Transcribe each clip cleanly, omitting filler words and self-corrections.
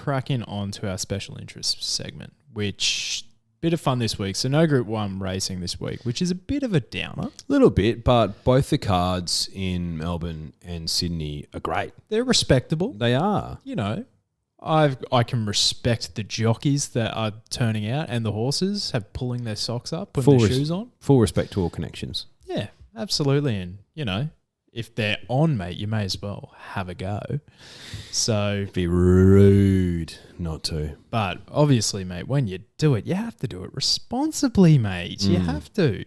cracking on to our special interest segment, which bit of fun this week. So no Group 1 racing this week, which is a bit of a downer. A little bit, but both the cards in Melbourne and Sydney are great. They're respectable. They are. You know, I can respect the jockeys that are turning out and the horses have pulling their socks up, putting their shoes on. Full respect to all connections. Yeah, absolutely. And, you know, if they're on, mate, you may as well have a go. So be rude not to. But obviously, mate, when you do it, you have to do it responsibly, mate. You have to.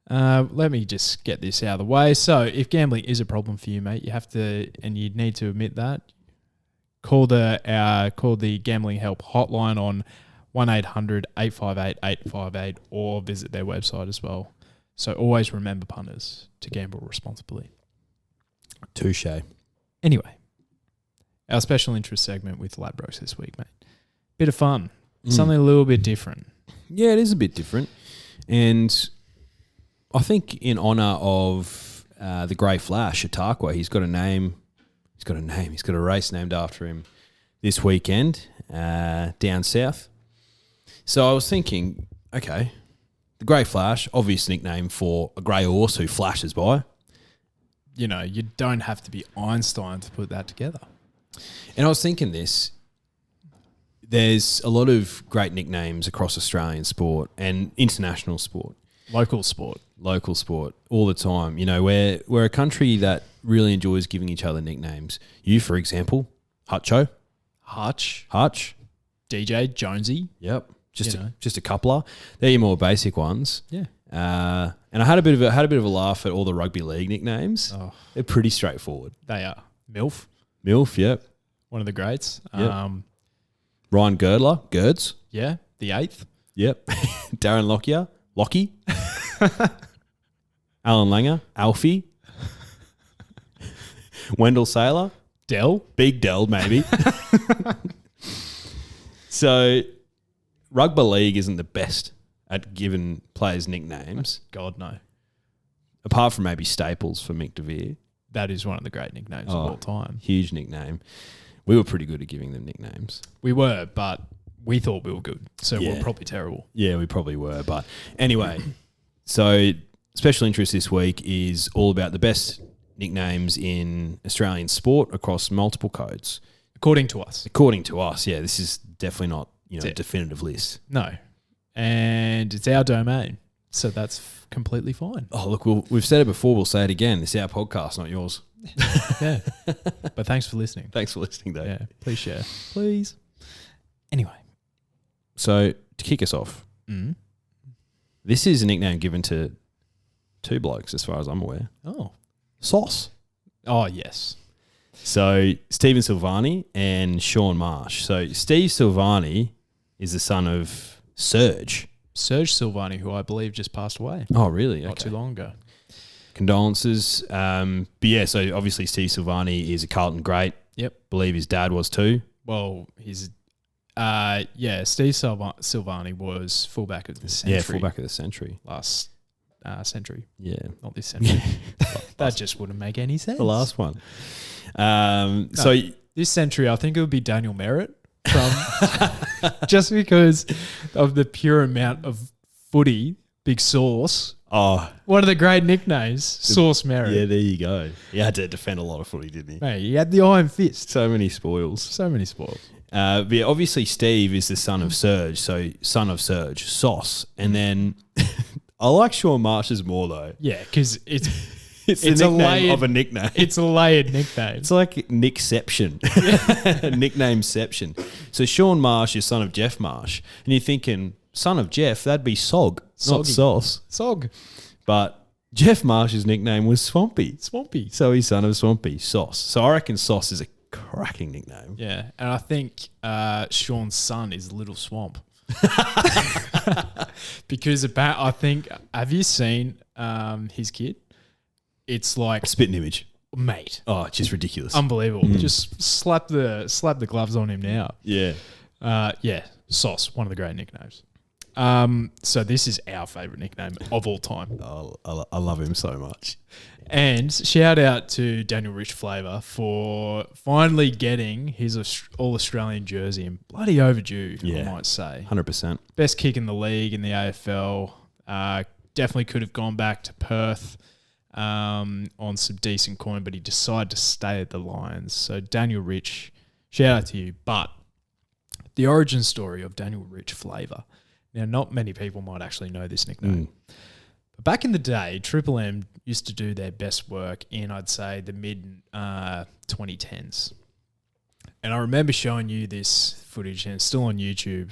Let me just get this out of the way. So if gambling is a problem for you, mate, you have to, and you need to admit that, call the Gambling Help hotline on 1-800-858-858 or visit their website as well. So always remember, punters, to gamble responsibly. Touche. Anyway, our special interest segment with Ladbrokes this week, mate. Bit of fun. Something a little bit different. Yeah, it is a bit different. And I think in honour of the Grey Flash, Chautauqua, he's got a name. He's got a race named after him this weekend down south. So I was thinking, okay, the Grey Flash, obvious nickname for a grey horse who flashes by. You know, you don't have to be Einstein to put that together. And I was thinking this, there's a lot of great nicknames across Australian sport and international sport. Local sport all the time. You know, we're a country that really enjoys giving each other nicknames. You, for example, Hutcho. Hutch. DJ, Jonesy. Yep. Just a coupler. They're your more basic ones. Yeah. And I had a bit of a laugh at all the rugby league nicknames. Oh. They're pretty straightforward. They are. Milf, yep. One of the greats. Yep. Ryan Girdler, Girds. Yeah, the 8th. Yep. Darren Lockyer, Lockie. Alan Langer, Alfie. Wendell Saylor. Dell. Big Dell, maybe. So, rugby league isn't the best at giving players nicknames. God, no. Apart from maybe Staples for Mick DeVere. That is one of the great nicknames of all time. Huge nickname. We were pretty good at giving them nicknames. We were, but we thought we were good. So we're probably terrible. Yeah, we probably were. But anyway, so special interest this week is all about the best nicknames in Australian sport across multiple codes. According to us. Yeah. This is definitely not, a definitive list. No. And it's our domain. So that's completely fine. Oh, look, we've said it before. We'll say it again. This is our podcast, not yours. Yeah. But thanks for listening. Thanks for listening, though. Yeah. Please share. Please. Anyway. So to kick us off, this is a nickname given to two blokes, as far as I'm aware. Oh. Sauce. Oh, yes. So Stephen Silvani and Sean Marsh. So Steve Silvani is the son of Serge Silvani, who I believe just passed away. Oh, really? Not too long ago. Condolences. But yeah, so obviously Steve Silvani is a Carlton great. Yep. Believe his dad was too. Well, Steve Silvani was fullback of the century. Yeah, fullback of the century. Last century. Yeah. Not this century. That just wouldn't make any sense. The last one. So this century, I think it would be Daniel Merritt from just because of the pure amount of footy, Big Sauce. Oh, one of the great nicknames, Sauce Merritt. Yeah, there you go. He had to defend a lot of footy, didn't he? Mate, he had the iron fist. So many spoils. But yeah, obviously Steve is the son of Serge, so son of Serge, Sauce. And then I like Sean Marsh's more though. Yeah, because it's a nickname of a nickname. It's a layered nickname. It's like Nickception. Nicknameception. So Sean Marsh is son of Jeff Marsh. And you're thinking, son of Jeff, that'd be Sog, not Sauce. Sog. But Jeff Marsh's nickname was Swampy. Swampy. So he's son of Swampy, Sauce. So I reckon Sauce is a cracking nickname. Yeah. And I think Sean's son is Little Swamp. Because I think, have you seen his kid? It's like spitting image, mate. Oh, it's just ridiculous, unbelievable. Just slap the gloves on him now. Yeah, yeah. Sauce, one of the great nicknames. So this is our favourite nickname of all time. Oh, I love him so much. And shout out to Daniel Rich Flavour for finally getting his All-Australian jersey, and bloody overdue, I might say. 100%. Best kick in the league in the AFL. Definitely could have gone back to Perth on some decent coin, but he decided to stay at the Lions. So Daniel Rich, shout out to you. But the origin story of Daniel Rich Flavour. Now, not many people might actually know this nickname. But back in the day, Triple M used to do their best work in, I'd say, the mid 2010s. And I remember showing you this footage, and it's still on YouTube,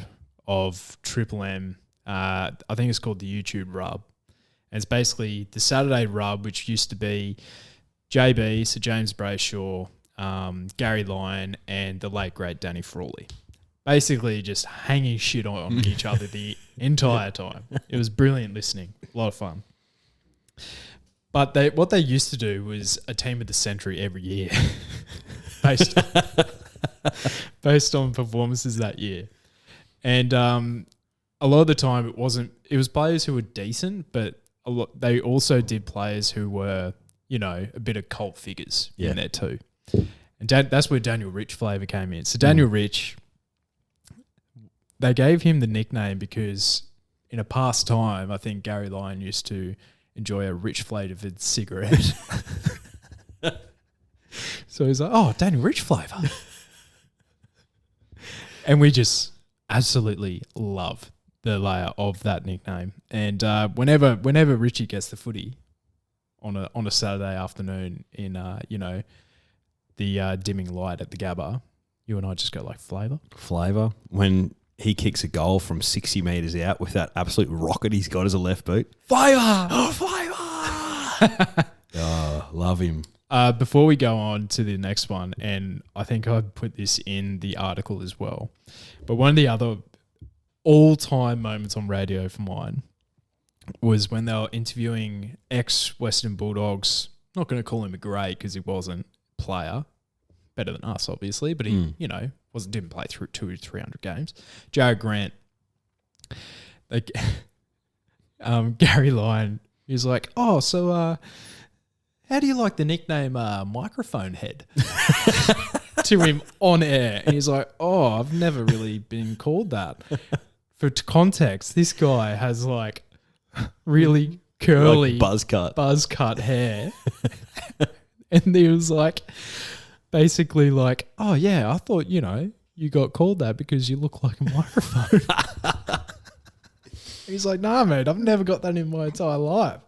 of Triple M. I think it's called the YouTube Rub. And it's basically the Saturday Rub, which used to be JB, Sir James Brayshaw, Gary Lyon, and the late, great Danny Frawley. Basically just hanging shit on each other the entire time. It was brilliant listening. A lot of fun. But what they used to do was a team of the century every year based on performances that year. And a lot of the time it was players who were decent, but they also did players who were, a bit of cult figures in there too. And that's where Daniel Rich Flavour came in. So Daniel Rich, they gave him the nickname because in a past time, I think Gary Lyon used to enjoy a rich flavoured cigarette. So he's like, oh, Daniel Rich Flavour. And we just absolutely love the layer of that nickname. And whenever Richie gets the footy on a Saturday afternoon in, the dimming light at the Gabba, you and I just go like, Flavour? Flavour. When he kicks a goal from 60 metres out with that absolute rocket he's got as a left boot. Flavour! Oh, Flavour! Oh, love him. Before we go on to the next one, and I think I put this in the article as well, but one of the other all-time moments on radio for mine was when they were interviewing ex-Western Bulldogs, not going to call him a great because he wasn't, player, better than us obviously, but he, didn't play through 200 to 300 games. Jared Grant, Gary Lyon, he's like, oh, so how do you like the nickname Microphone Head? To him on air. And he's like, oh, I've never really been called that. For context, this guy has like really curly like buzz cut hair. And he was like, basically like, oh yeah, I thought, you got called that because you look like a microphone. He's like, nah, mate, I've never got that in my entire life.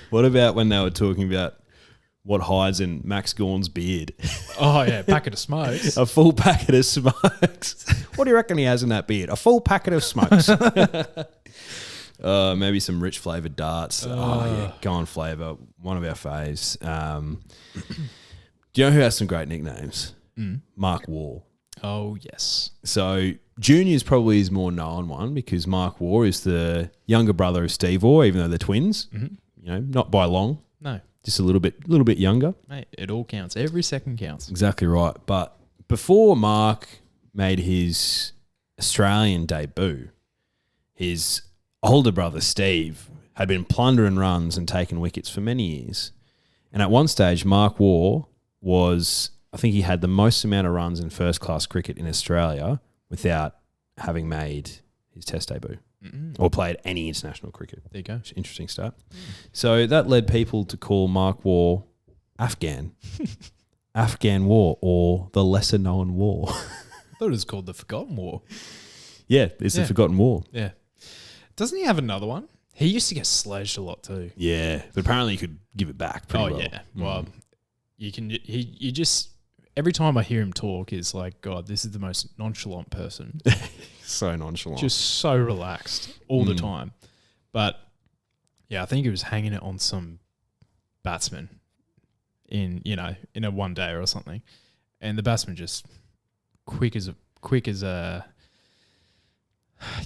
What about when they were talking about what hides in Max Gawn's beard? Oh yeah, packet of smokes. A full packet of smokes. What do you reckon he has in that beard? A full packet of smokes. Maybe some rich flavoured darts. Oh yeah, go on Flavour. One of our faves. Do you know who has some great nicknames? Mark Waugh. Oh yes. So Junior is probably his more known one because Mark Waugh is the younger brother of Steve Waugh, even though they're twins. Mm-hmm. Not by long. No. Just a little bit younger. Mate, it all counts. Every second counts. Exactly right. But before Mark made his Australian debut, his older brother Steve had been plundering runs and taking wickets for many years. And at one stage, Mark Waugh I think he had the most amount of runs in first-class cricket in Australia without having made his test debut or played any international cricket. There you go. Interesting start. So that led people to call Mark Waugh Afghan. Afghan War, or the lesser-known war. I thought it was called the Forgotten War. Yeah, it's the Forgotten War. Yeah. Doesn't he have another one? He used to get sledged a lot too. Yeah, but apparently you could give it back pretty well. Oh, yeah. Well, you can. You just every time I hear him talk, is like, God, this is the most nonchalant person. So nonchalant, just so relaxed all the time. But yeah, I think he was hanging it on some batsman in a one day or something, and the batsman just quick as a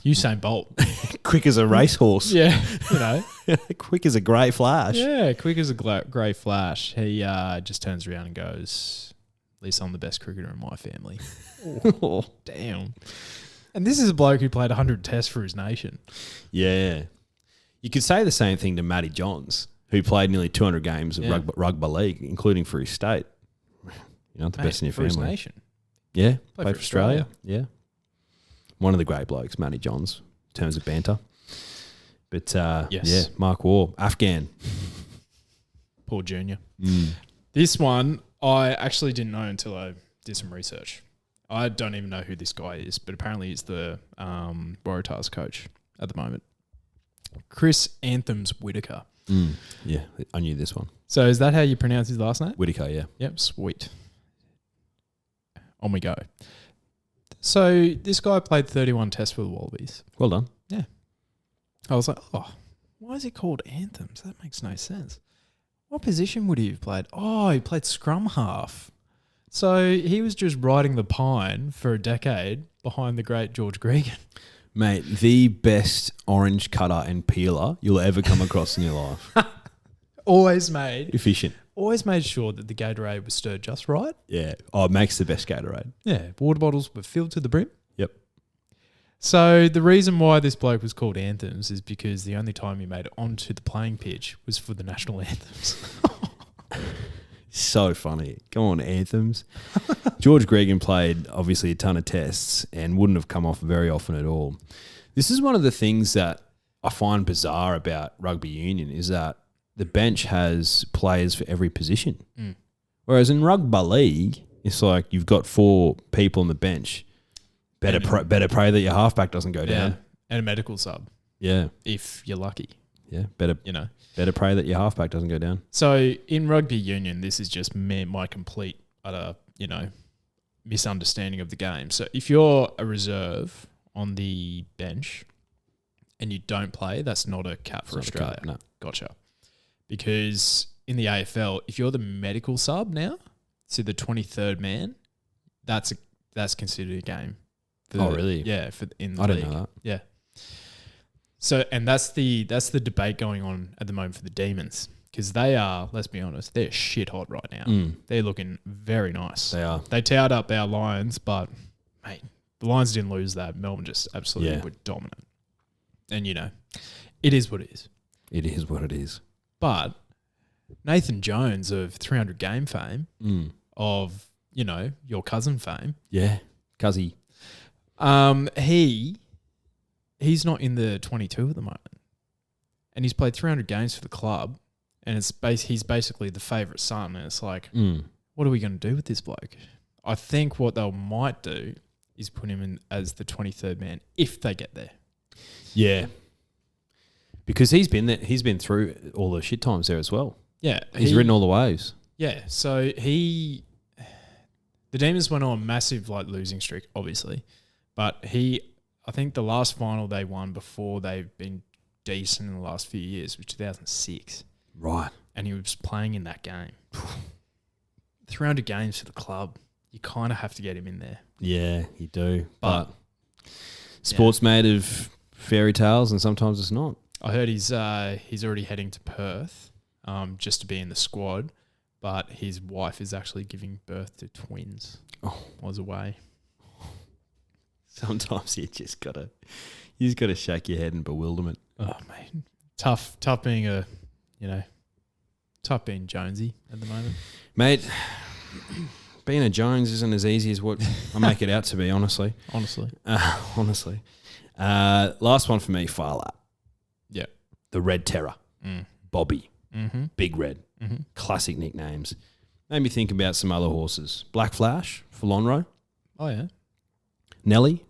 Usain Bolt. Quick as a racehorse. Yeah, quick as a grey flash. Yeah, quick as a grey flash. He just turns around and goes, at least I'm the best cricketer in my family. Oh, damn. And this is a bloke who played 100 tests for his nation. Yeah. You could say the same thing to Matty Johns, who played nearly 200 games of rugby league, including for his state. You know, the best in your family. For his nation. Yeah, played for Australia. Yeah. One of the great blokes, Matty Johns, in terms of banter. But, yeah, Mark Waugh, Afghan. Poor junior. This one, I actually didn't know until I did some research. I don't even know who this guy is, but apparently he's the Waratahs coach at the moment. Chris Anthems Whitaker. Yeah, I knew this one. So is that how you pronounce his last name? Whitaker, yeah. Yep, sweet. On we go. So this guy played 31 tests for the Wallabies. Well done. Yeah. I was like, oh, why is it called Anthems? That makes no sense. What position would he have played? Oh, he played scrum half. So he was just riding the pine for a decade behind the great George Gregan. Mate, the best orange cutter and peeler you'll ever come across in your life. Always made sure that the Gatorade was stirred just right. Yeah. Oh, it makes the best Gatorade. Yeah. Water bottles were filled to the brim. Yep. So the reason why this bloke was called Anthems is because the only time he made it onto the playing pitch was for the national anthems. So funny. Come on, Anthems. George Gregan played obviously a ton of tests and wouldn't have come off very often at all. This is one of the things that I find bizarre about rugby union is that the bench has players for every position. Whereas in rugby league, it's like you've got 4 people on the bench. Better pray that your halfback doesn't go down. And a medical sub. Yeah. If you're lucky. Yeah. Better pray that your halfback doesn't go down. So in rugby union, this is just my complete utter, misunderstanding of the game. So if you're a reserve on the bench and you don't play, that's not a cap for Australia. No. Gotcha. Because in the AFL, if you're the medical sub now, so the 23rd man, that's considered a game. Really? Yeah, in the I league. didn't know that. Yeah. So, and that's the debate going on at the moment for the Demons because they are, let's be honest, they're shit hot right now. They're looking very nice. They are. They towed up our Lions, but mate, the Lions didn't lose that. Melbourne just absolutely were dominant. And it is what it is. It is what it is. But Nathan Jones of 300 game fame, of your cousin fame, Cuzzy. He's not in the 22 at the moment. And he's played 300 games for the club. And he's basically the favourite son. And it's like, what are we going to do with this bloke? I think what they might do is put him in as the 23rd man if they get there. Yeah. Because he's been there, he's been through all the shit times there as well. Yeah. He's ridden all the waves. Yeah. So the Demons went on a massive losing streak, obviously. But I think the last final they won before they've been decent in the last few years was 2006. Right. And he was playing in that game. 300 games for the club. You kind of have to get him in there. Yeah, you do. But sport's made of fairy tales and sometimes it's not. I heard he's already heading to Perth just to be in the squad, but his wife is actually giving birth to twins. Was away. Sometimes you just gotta shake your head in bewilderment. Oh man, tough being tough being Jonesy at the moment, mate. Being a Jones isn't as easy as what I make it out to be. Honestly. Last one for me, Farlap. Yeah, the Red Terror, Bobby, Big Red, classic nicknames. Made me think about some other horses. Black Flash for Lonhro. Oh yeah. Nelly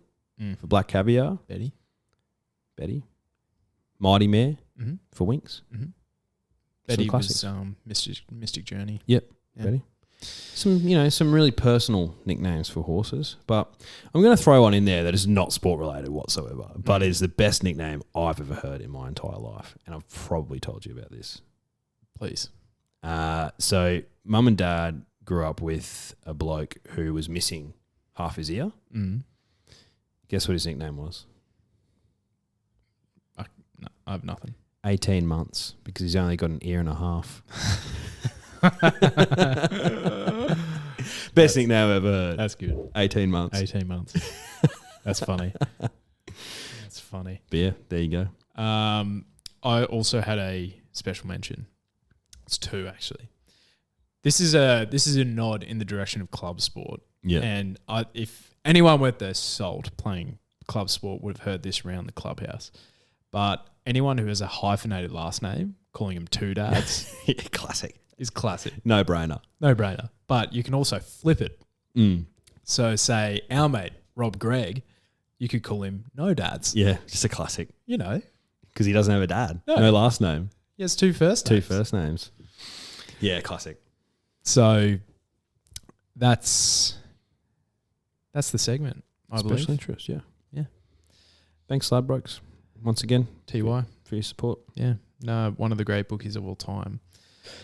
for Black Caviar. Betty. Mighty Mare for Winks. Betty was Mystic Journey. Yep. Yeah. Betty. Some really personal nicknames for horses. But I'm going to throw one in there that is not sport related whatsoever, but is the best nickname I've ever heard in my entire life. And I've probably told you about this. Please. So mum and dad grew up with a bloke who was missing half his ear. Guess what his nickname was? I have nothing. 18 months, because he's only got an ear and a half. Best nickname I've ever heard. That's good. 18 months. 18 months. That's funny. That's funny. But yeah, there you go. I also had a special mention. It's two actually. This is a nod in the direction of club sport. Yeah. And if anyone worth their salt playing club sport would have heard this around the clubhouse. But anyone who has a hyphenated last name, calling him two dads, Classic. is classic. No brainer. No brainer. But you can also flip it. So say our mate, Rob Gregg, you could call him no dads. Yeah, just a classic. You know. Because he doesn't have a dad. No. No last name. He has two first Two names. first names. Yeah, classic. So that's the segment, I Special believe. interest, yeah. Yeah. Thanks, Ladbrokes. Once again, TY. for your support. Yeah. No, one of the great bookies of all time.